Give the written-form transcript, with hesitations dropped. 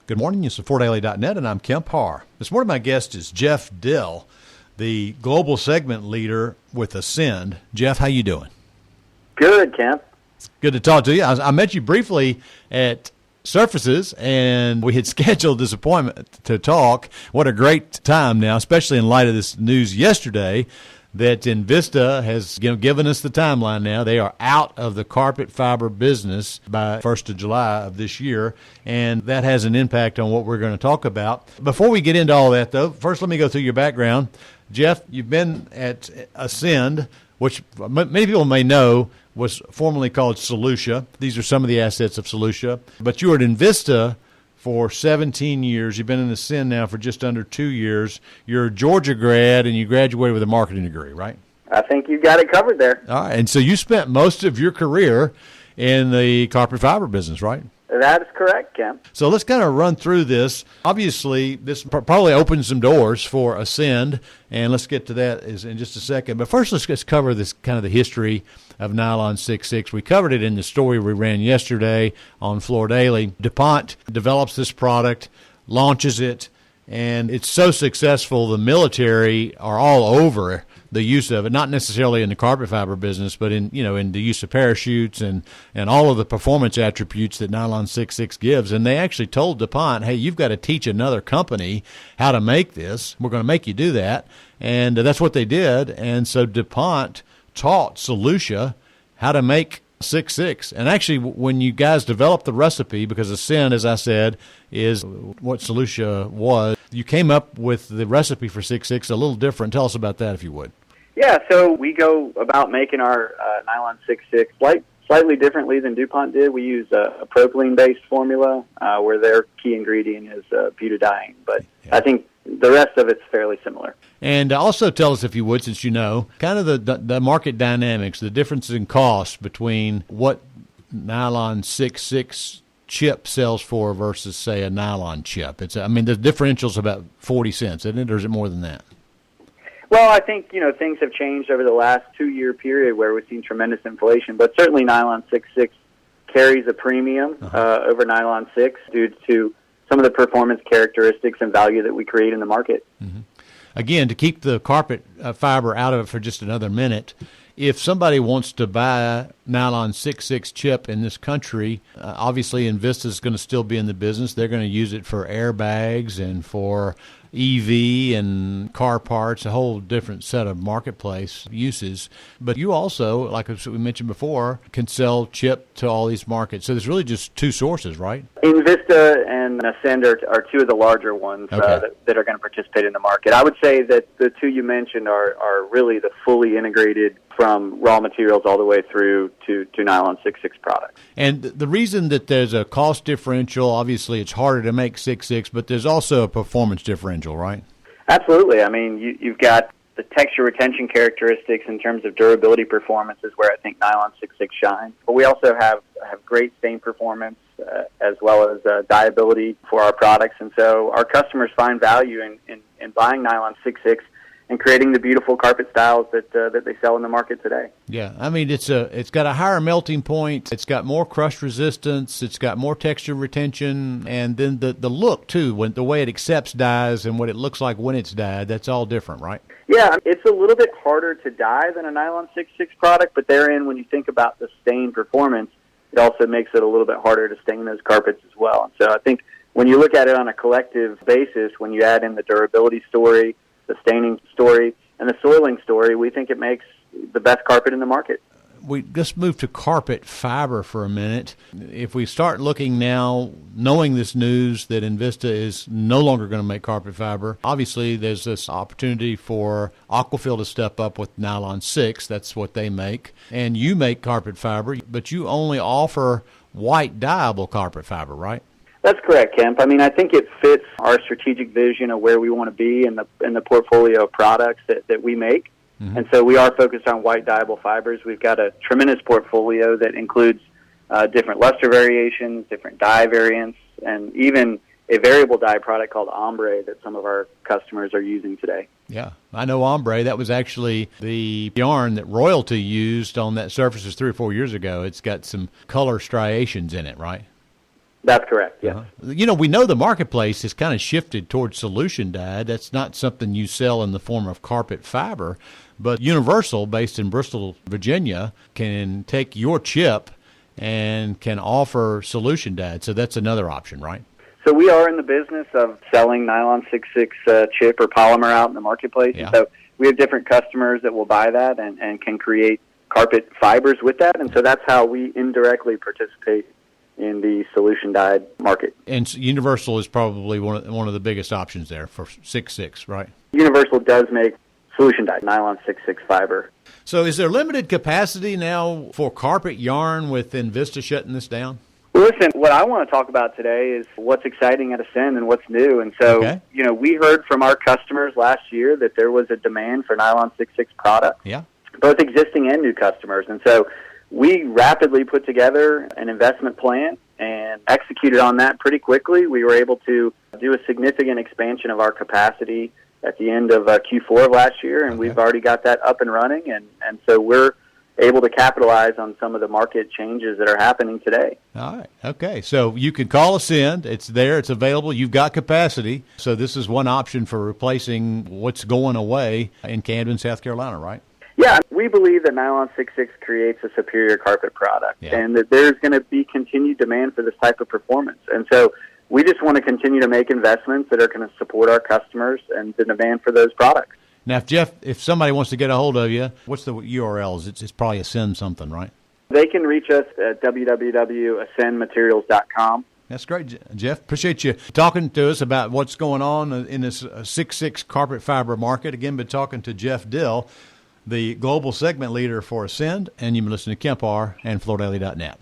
Good morning. It's the4daily.net, and I'm Kemp Harr. This morning, my guest is Jeff Dill, the global segment leader with Ascend. Jeff, how you doing? Good, Kemp. Good to talk to you. I met you briefly at Surfaces, and we had scheduled this appointment to talk. What a great time now, especially in light of this news yesterday that Invista has given us the timeline now. They are out of the carpet fiber business by 1st of July of this year, and that has an impact on what we're going to talk about. Before we get into all that, though, first let me go through your background. Jeff, you've been at Ascend, which many people may know was formerly called Solutia. These are some of the assets of Solutia. But you were at Invista for 17 years. You've been in Ascend now for just under 2 years. You're a Georgia grad, and you graduated with a marketing degree, right? I think you've got it covered there. All right, and so you spent most of your career in the carpet fiber business, right? That is correct, Kemp. So let's kind of run through this. Obviously, this probably opens some doors for Ascend, and let's get to that in just a second. But first, let's cover this kind of the history of Nylon 6.6. We covered it in the story we ran yesterday on Floor Daily. DuPont develops this product, launches it, and it's so successful the military are all over the use of it, not necessarily in the carpet fiber business, but in the use of parachutes and all of the performance attributes that Nylon 6.6 gives. And they actually told DuPont, hey, you've got to teach another company how to make this. We're going to make you do that. And that's what they did. And so DuPont taught Solutia how to make 6.6. And actually, when you guys developed the recipe, because Ascend, as I said, is what Solutia was, you came up with the recipe for 6.6 a little different. Tell us about that, if you would. Yeah, so we go about making our Nylon 6.6 slightly differently than DuPont did. We use a propylene-based formula where their key ingredient is butadiene. But yeah. I think the rest of it's fairly similar. And also tell us, if you would, since you know, kind of the market dynamics, the differences in cost between what Nylon 6.6 chip sells for versus, say, a nylon chip. The differential's about 40 cents, isn't it, or is it more than that? Well, I think, things have changed over the last 2-year period where we've seen tremendous inflation, but certainly Nylon 6.6 carries a premium over Nylon 6 due to some of the performance characteristics and value that we create in the market. Mm-hmm. Again, to keep the carpet fiber out of it for just another minute, if somebody wants to buy Nylon 6.6 chip in this country, obviously Invista is going to still be in the business. They're going to use it for airbags and for EV and car parts, a whole different set of marketplace uses. But you also, like we mentioned before, can sell chip to all these markets. So there's really just two sources, right? Invista and Ascend are two of the larger ones that are going to participate in the market. I would say that the two you mentioned are really the fully integrated from raw materials all the way through to Nylon 6.6 products. And the reason that there's a cost differential, obviously it's harder to make 6.6, but there's also a performance differential, right? Absolutely. I mean, you've got the texture retention characteristics in terms of durability performance is where I think Nylon 6.6 shines. But we also have great stain performance as well as dyeability for our products. And so our customers find value in buying Nylon 6.6 and creating the beautiful carpet styles that they sell in the market today. Yeah, I mean it's got a higher melting point, it's got more crush resistance, it's got more texture retention, and then the look too, when the way it accepts dyes and what it looks like when it's dyed, that's all different, right? Yeah, it's a little bit harder to dye than a Nylon 6.6 product, but therein, when you think about the stain performance, it also makes it a little bit harder to stain those carpets as well. And so I think when you look at it on a collective basis, when you add in the durability story, the staining story, and the soiling story, we think it makes the best carpet in the market. We just moved to carpet fiber for a minute. If we start looking now, knowing this news that Invista is no longer going to make carpet fiber, obviously there's this opportunity for Aquafil to step up with Nylon 6. That's what they make. And you make carpet fiber, but you only offer white dyeable carpet fiber, right? That's correct, Kemp. I mean, I think it fits our strategic vision of where we want to be in the portfolio of products that we make. Mm-hmm. And so we are focused on white dyeable fibers. We've got a tremendous portfolio that includes different luster variations, different dye variants, and even a variable dye product called ombre that some of our customers are using today. Yeah, I know ombre. That was actually the yarn that Royalty used on that Surfaces 3 or 4 years ago. It's got some color striations in it, right? That's correct, yes. We know the marketplace has kind of shifted towards solution dyed. That's not something you sell in the form of carpet fiber, but Universal, based in Bristol, Virginia, can take your chip and can offer solution dyed. So that's another option, right? So we are in the business of selling nylon 66 chip or polymer out in the marketplace. Yeah. So we have different customers that will buy that and can create carpet fibers with that. And so that's how we indirectly participate in the solution dyed market. And Universal is probably one of the biggest options there for 6.6, right? Universal does make solution dyed nylon 66 fiber. So is there limited capacity now for carpet yarn with Invista shutting this down? Well, listen, what I want to talk about today is what's exciting at Ascend and what's new. And so, we heard from our customers last year that there was a demand for nylon 66 products, both existing and new customers. And so we rapidly put together an investment plan and executed on that pretty quickly. We were able to do a significant expansion of our capacity at the end of Q4 of last year, and we've already got that up and running. And so we're able to capitalize on some of the market changes that are happening today. All right. Okay. So you can call Ascend. It's there. It's available. You've got capacity. So this is one option for replacing what's going away in Camden, South Carolina, right? Yeah, we believe that nylon 66 creates a superior carpet product, and that there's going to be continued demand for this type of performance. And so we just want to continue to make investments that are going to support our customers and the demand for those products. Now, if somebody wants to get a hold of you, what's the URLs? It's probably Ascend something, right? They can reach us at www.ascendmaterials.com. That's great, Jeff. Appreciate you talking to us about what's going on in this 6.6 carpet fiber market. Again, been talking to Jeff Dill, the global segment leader for Ascend, and you've been listening to Kemp Harr and FloorDaily.net.